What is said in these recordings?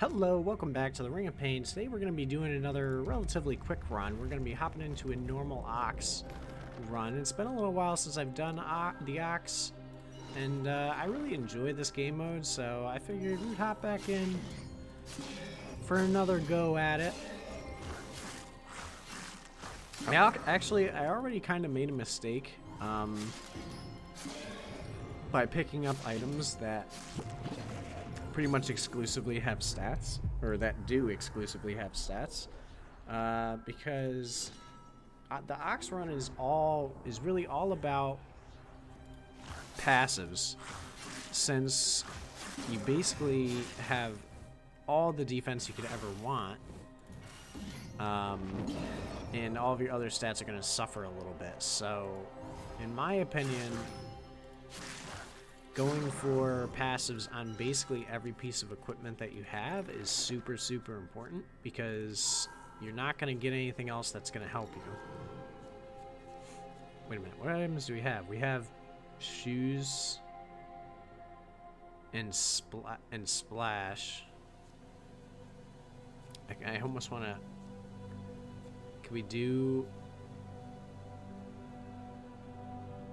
Hello, welcome back to the Ring of Pain. Today we're going to be doing another relatively quick run. We're going to be hopping into a normal ox run. It's been a little while since I've done the ox, and I really enjoy this game mode, so I figured we'd hop back in for another go at it. Actually, I already kind of made a mistake by picking up items that pretty much exclusively have stats, or that do exclusively have stats, because the ox run is really all about passives, since you basically have all the defense you could ever want, and all of your other stats are going to suffer a little bit. So in my opinion, going for passives on basically every piece of equipment that you have is super, super important, because you're not going to get anything else that's going to help you. Wait a minute, what items do we have? We have shoes and splash. I almost want to... Can we do...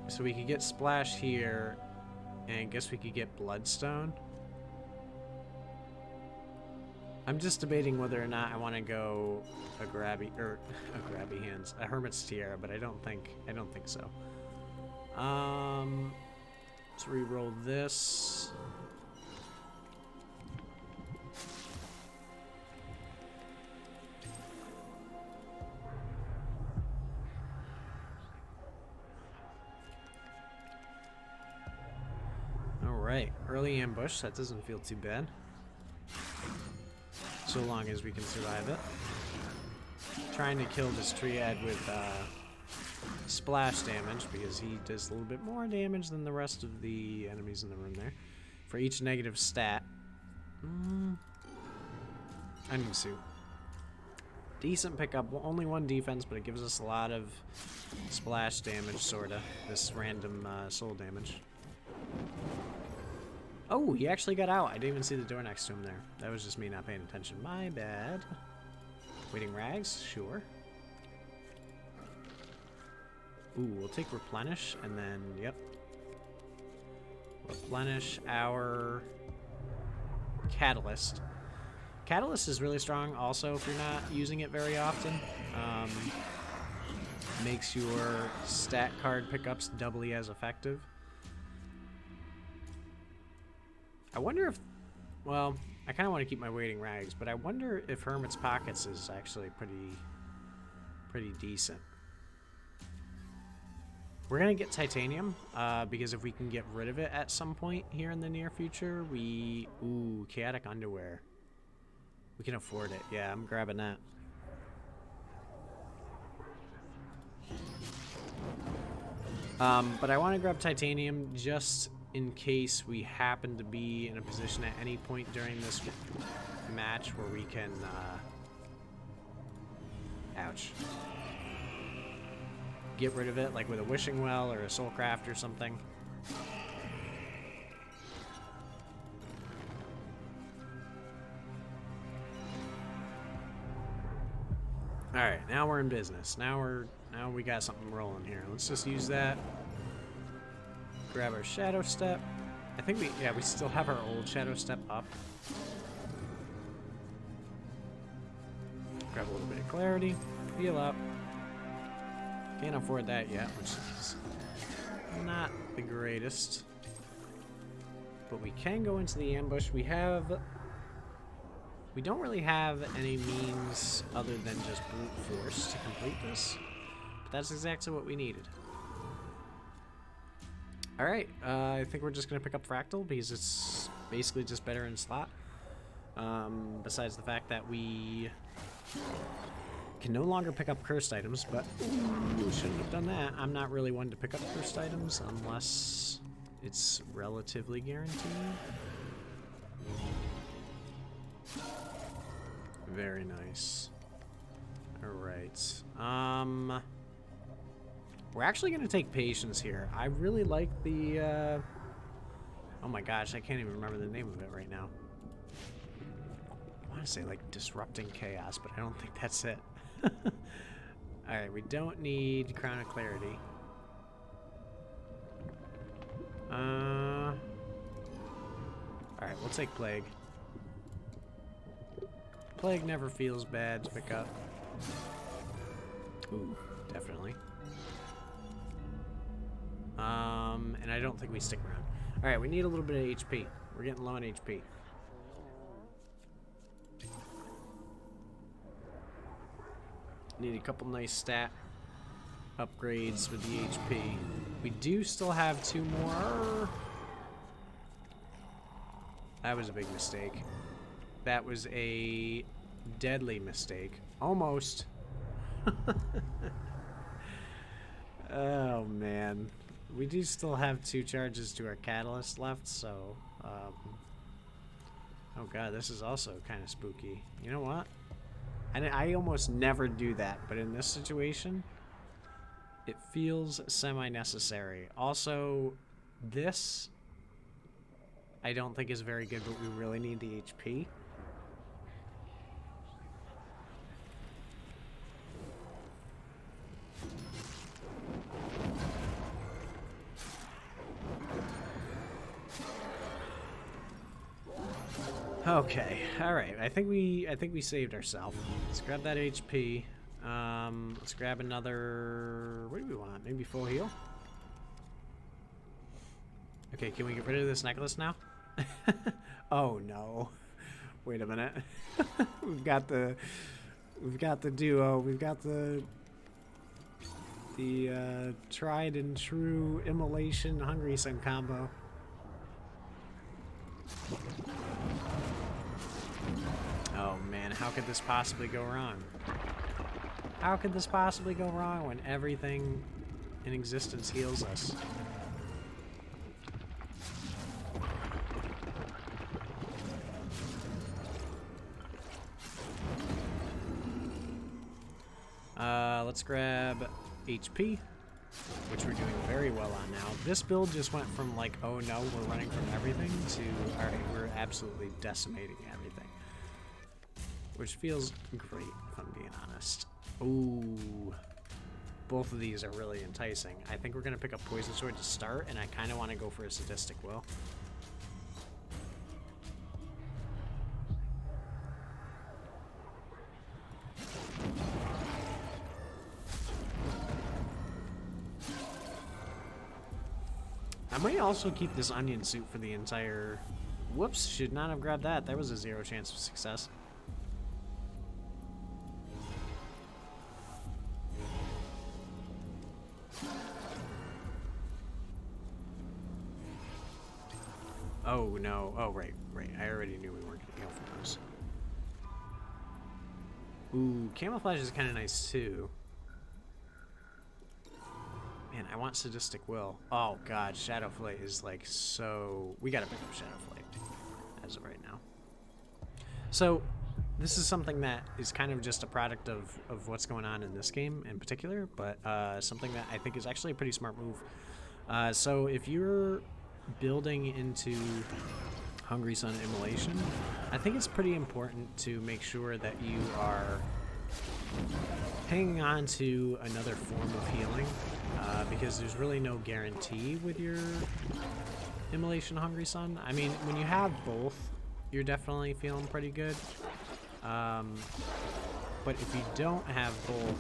So we could get splash here, and I guess we could get bloodstone. I'm just debating whether or not I want to go a grabby hands, a hermit's tiara, but I don't think so. Let's re-roll this. Alright, early ambush, that doesn't feel too bad. So long as we can survive it. Trying to kill this triad with splash damage, because he does a little bit more damage than the rest of the enemies in the room there. For each negative stat. Onion suit. Decent pickup, only one defense, but it gives us a lot of splash damage, sorta. This random soul damage. Oh, he actually got out. I didn't even see the door next to him there. That was just me not paying attention. My bad. Waiting rags? Sure. Ooh, we'll take replenish, and then, yep. Replenish our catalyst. Catalyst is really strong also if you're not using it very often. Makes your stat card pickups doubly as effective. I wonder if, well, I kind of want to keep my waiting rags, but I wonder if Hermit's Pockets is actually pretty decent. We're going to get titanium, because if we can get rid of it at some point here in the near future, ooh, chaotic underwear. We can afford it. Yeah, I'm grabbing that. But I want to grab titanium just in case we happen to be in a position at any point during this match where we can, ouch, get rid of it, like with a wishing well or a soul craft or something. Alright, now we're in business. Now we got something rolling here. Let's just use that. Grab our shadow step. I think we still have our old shadow step up. Grab a little bit of clarity. Heal up. Can't afford that yet, which is not the greatest. But we can go into the ambush. We don't really have any means other than just brute force to complete this. But that's exactly what we needed. Alright, I think we're just going to pick up Fractal because it's basically just better in slot. Besides the fact that we can no longer pick up cursed items, but ooh, shouldn't have done that. I'm not really one to pick up cursed items unless it's relatively guaranteed. Very nice. Alright. We're actually going to take patience here. I really like the, oh my gosh, I can't even remember the name of it right now. want to say like disrupting chaos, but I don't think that's it. Alright, we don't need Crown of Clarity. Alright, we'll take Plague. Plague never feels bad to pick up. Ooh, definitely. And I don't think we stick around. Alright, we need a little bit of HP. We're getting low on HP. Need a couple nice stat upgrades with the HP. We do still have 2 more. That was a big mistake. That was a deadly mistake. Almost. Oh, man. We do still have 2 charges to our catalyst left, so... oh, God, this is also kind of spooky. You know what? I almost never do that, but in this situation, it feels semi-necessary. Also, this, I don't think is very good, but we really need the HP. Okay, alright, I think we saved ourselves. Let's grab that HP. Let's grab another... What do we want? Maybe full heal? Okay, can we get rid of this necklace now? Oh no. Wait a minute. We've got the duo. We've got the tried and true immolation Hungry Sun combo. Oh man, how could this possibly go wrong? How could this possibly go wrong when everything in existence heals us? Let's grab HP, which we're doing very well on now. This build just went from like, oh no, we're running from everything, to, alright, we're absolutely decimating everything. Which feels great, if I'm being honest. Ooh. Both of these are really enticing. I think we're going to pick up Poison Sword to start, and I kind of want to go for a Sadistic Will. I might also keep this onion suit for the entire... Whoops, should not have grabbed that. There was a 0 chance of success. Oh no, oh right, I already knew we weren't going to heal from those. Ooh, Camouflage is kind of nice too. Man, I want Sadistic Will. Oh god, Shadow Flight is like so... We gotta pick up Shadow Flight as of right now. So, this is something that is kind of just a product of what's going on in this game in particular, but something that I think is actually a pretty smart move. So if you're building into Hungry Sun Immolation, I think it's pretty important to make sure that you are hanging on to another form of healing, because there's really no guarantee with your Immolation Hungry Sun. I mean, when you have both, you're definitely feeling pretty good. But if you don't have both,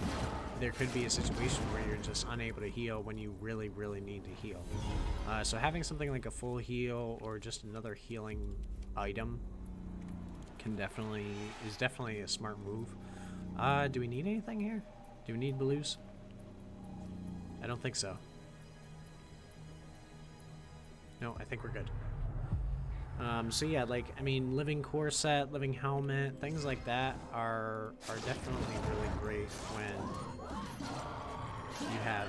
there could be a situation where you're just unable to heal when you really, really need to heal. So having something like a full heal or just another healing item is definitely a smart move. Do we need anything here? Do we need blues? I don't think so. No, I think we're good. So yeah, like, I mean, living core set, living helmet, things like that are definitely really great when you have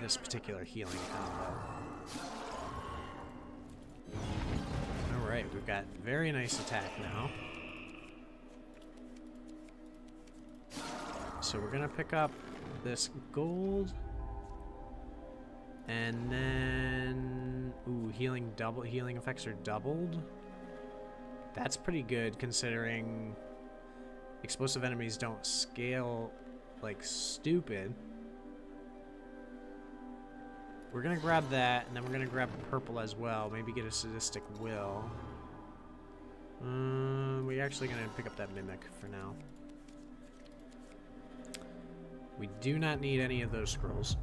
this particular healing combo. Alright, we've got very nice attack now. So we're gonna pick up this gold. And then, ooh, healing effects are doubled. That's pretty good considering explosive enemies don't scale like stupid. We're gonna grab that, and then we're gonna grab purple as well. Maybe get a sadistic will. We're actually gonna pick up that mimic for now. We do not need any of those scrolls.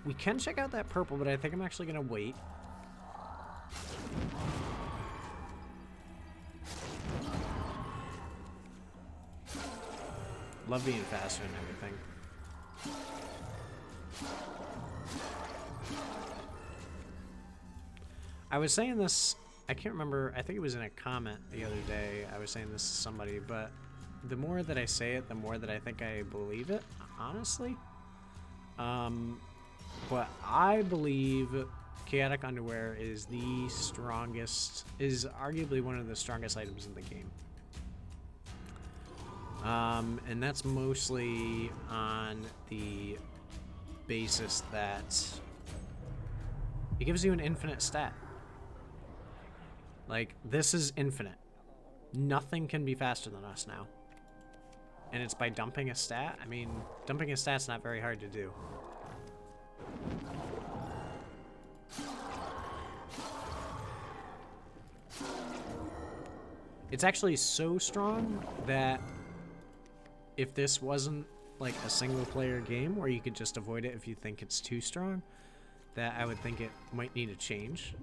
We can check out that purple, but I think I'm actually gonna wait. Love being faster and everything. I was saying this, I can't remember, I think it was in a comment the other day, I was saying this to somebody, but the more that I say it, the more that I think I believe it, honestly. But I believe Chaotic Underwear is the strongest, is arguably one of the strongest items in the game. And that's mostly on the basis that it gives you an infinite stat. Like, this is infinite. Nothing can be faster than us now. And it's by dumping a stat. I mean, dumping a stat's not very hard to do. It's actually so strong that if this wasn't like a single player game where you could just avoid it if you think it's too strong, that I would think it might need a change.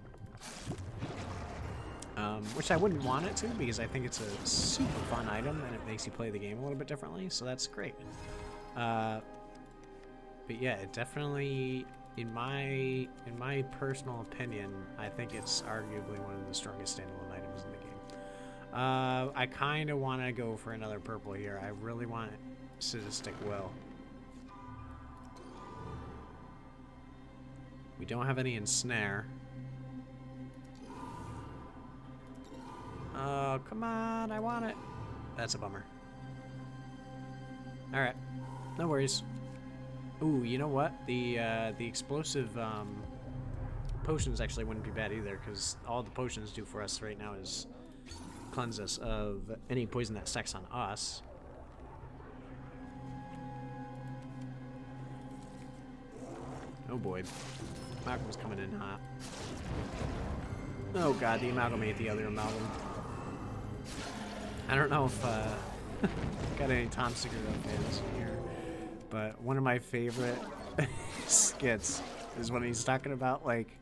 Which I wouldn't want it to, because I think it's a super fun item and it makes you play the game a little bit differently, so that's great. But yeah, it definitely, in my personal opinion, I think it's arguably one of the strongest standalone items in the game. I kind of want to go for another purple here. I really want Sadistic Will. We don't have any Ensnare. Oh, come on, I want it. That's a bummer. Alright, no worries. Ooh, you know what? The explosive potions actually wouldn't be bad either, because all the potions do for us right now is cleanse us of any poison that stacks on us. Oh boy. Malcolm's coming in hot. Oh god, the amalgamate the other amalgam. I don't know if got any Tom Segura fans here, but one of my favorite skits is when he's talking about, like,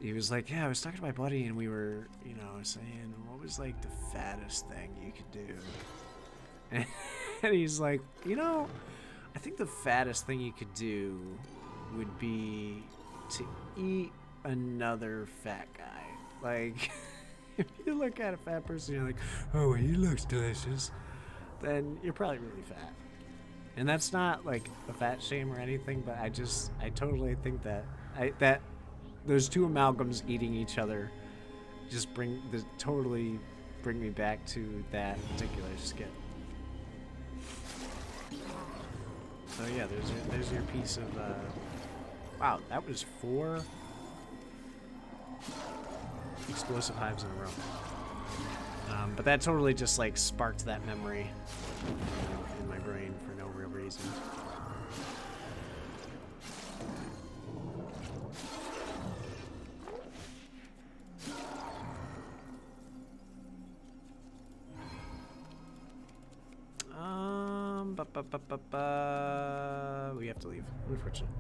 he was like, yeah, I was talking to my buddy and we were, you know, saying, what was like the fattest thing you could do? And he's like, you know, I think the fattest thing you could do would be to eat another fat guy. Like, if you look at a fat person, you're like, oh, he looks delicious, then you're probably really fat. And that's not like a fat shame or anything, but I totally think that that those two amalgams eating each other just totally bring me back to that particular skit. So yeah, there's your piece of wow, that was 4 explosive hives in a row. But that totally just like sparked that memory in my brain for no real reason. We have to leave, unfortunately.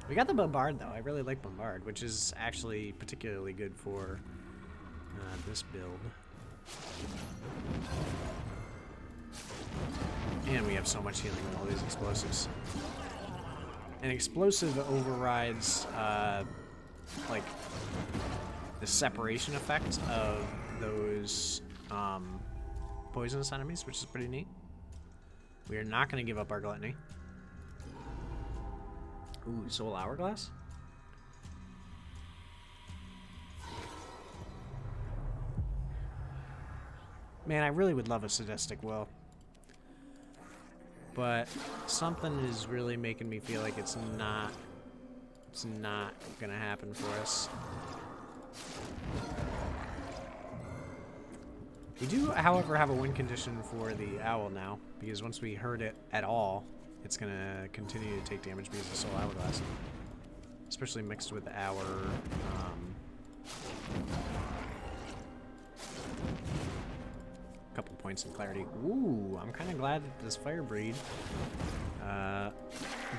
We got the Bombard, though. I really like Bombard, which is actually particularly good for this build. And we have so much healing with all these explosives. And explosive overrides, like, the separation effect of those poisonous enemies, which is pretty neat. We are not going to give up our gluttony. Ooh, Soul Hourglass? Man, I really would love a Sadistic Will. But something is really making me feel like it's not gonna happen for us. We do, however, have a win condition for the owl now, because once we hurt it at all, it's going to continue to take damage because of Soul Hourglass. Especially mixed with our... couple points in clarity. Ooh, I'm kind of glad that this Fire Breed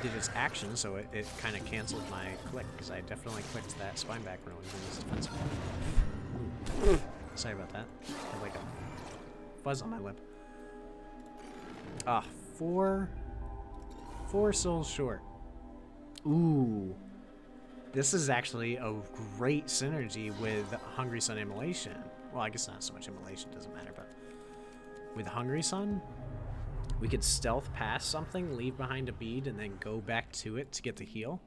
did its action, so it kind of canceled my click, because I definitely clicked that spine back when it was in this defensive. Ooh. Sorry about that. I had like a fuzz on my lip. Ah, four souls short. Ooh. This is actually a great synergy with Hungry Sun Immolation. Well, I guess not so much Immolation, doesn't matter, but with Hungry Sun, we could stealth past something, leave behind a bead, and then go back to it to get the heal.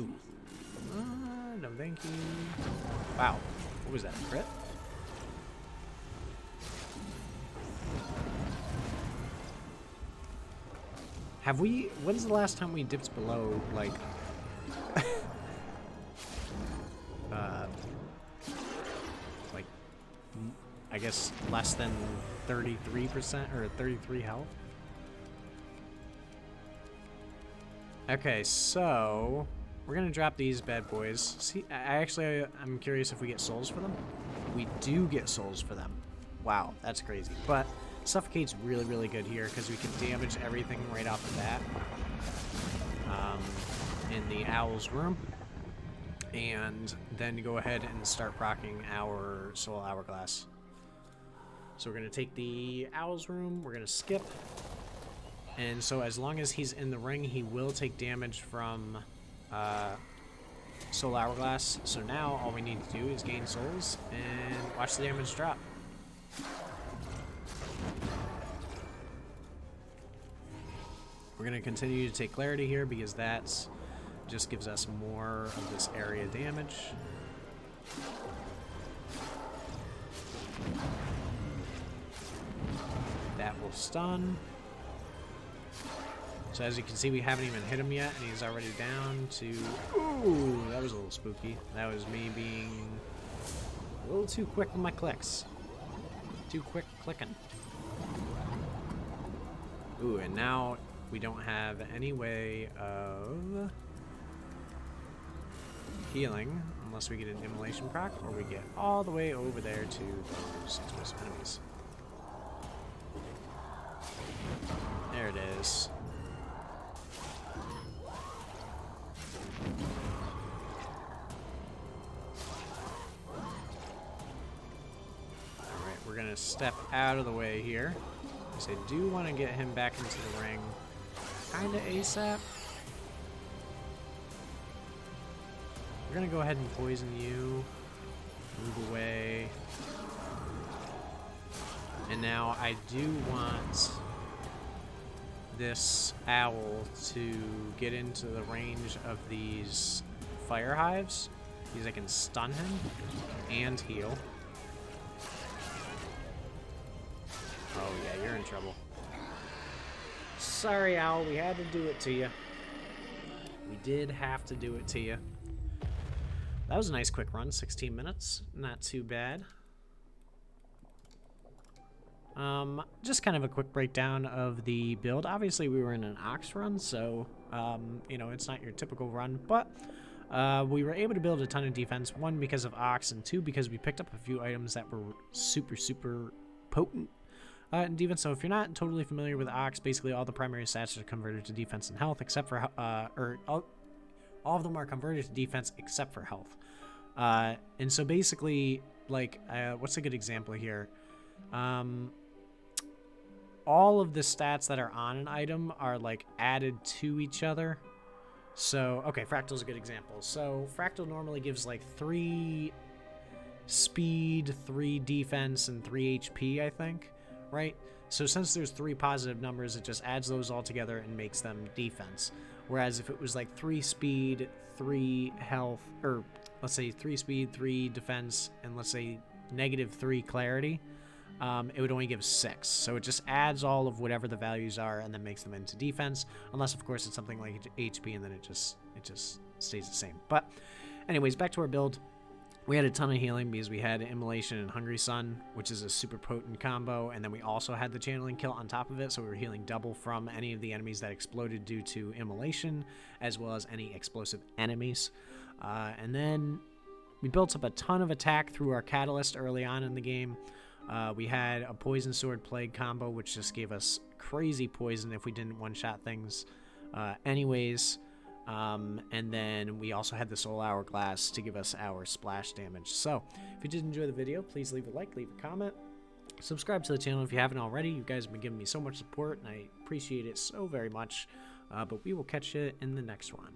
Ooh. No thank you. Wow. What was that, a crit? Have we... When's the last time we dipped below, like... like... I guess less than 33% or 33 health? Okay, so... We're gonna drop these bad boys. See, I'm curious if we get souls for them. We do get souls for them. Wow, that's crazy. But Suffocate's really, really good here because we can damage everything right off the bat in the Owl's room. And then go ahead and start proccing our Soul Hourglass. So we're gonna take the Owl's room, we're gonna skip. And so as long as he's in the ring, he will take damage from Soul Hourglass. So now all we need to do is gain souls and watch the damage drop. We're going to continue to take clarity here because that's just gives us more of this area damage. That will stun. So as you can see, we haven't even hit him yet, and he's already down to... Ooh, that was a little spooky. That was me being a little too quick with my clicks. Too quick clicking. Ooh, and now we don't have any way of healing unless we get an immolation proc, or we get all the way over there to those explosive enemies. There it is. Alright, we're gonna step out of the way here. Because I do want to get him back into the ring kinda ASAP. We're gonna go ahead and poison you. Move away. And now I do want this owl to get into the range of these fire hives because I can stun him and heal. Oh yeah, you're in trouble. Sorry, owl, we had to do it to you. We did have to do it to you. That was a nice quick run, 16 minutes. Not too bad. Just kind of a quick breakdown of the build. Obviously, we were in an Ox run, so, you know, it's not your typical run, but we were able to build a ton of defense, one, because of Ox, and two, because we picked up a few items that were super, super potent in defense. So if you're not totally familiar with Ox, basically all the primary stats are converted to defense and health, except for, all of them are converted to defense except for health. And so basically, like, what's a good example here? All of the stats that are on an item are like added to each other. So, okay, Fractal's a good example. So Fractal normally gives like 3 speed, 3 defense, and 3 HP, I think, right? So since there's 3 positive numbers, it just adds those all together and makes them defense. Whereas if it was like 3 speed, 3 health, or let's say 3 speed, 3 defense, and let's say -3 clarity, it would only give 6. So it just adds all of whatever the values are and then makes them into defense, unless of course it's something like HP, and then it just stays the same. But anyways, back to our build. We had a ton of healing because we had Immolation and Hungry Sun, which is a super potent combo, and then we also had the Channeling Kill on top of it, so we were healing double from any of the enemies that exploded due to Immolation, as well as any explosive enemies. And then we built up a ton of attack through our Catalyst early on in the game. We had a Poison Sword Plague combo, which just gave us crazy poison if we didn't one-shot things anyways. And then we also had the Soul Hourglass to give us our splash damage. So if you did enjoy the video, please leave a like, leave a comment, subscribe to the channel if you haven't already. You guys have been giving me so much support, and I appreciate it so very much. But we will catch you in the next one.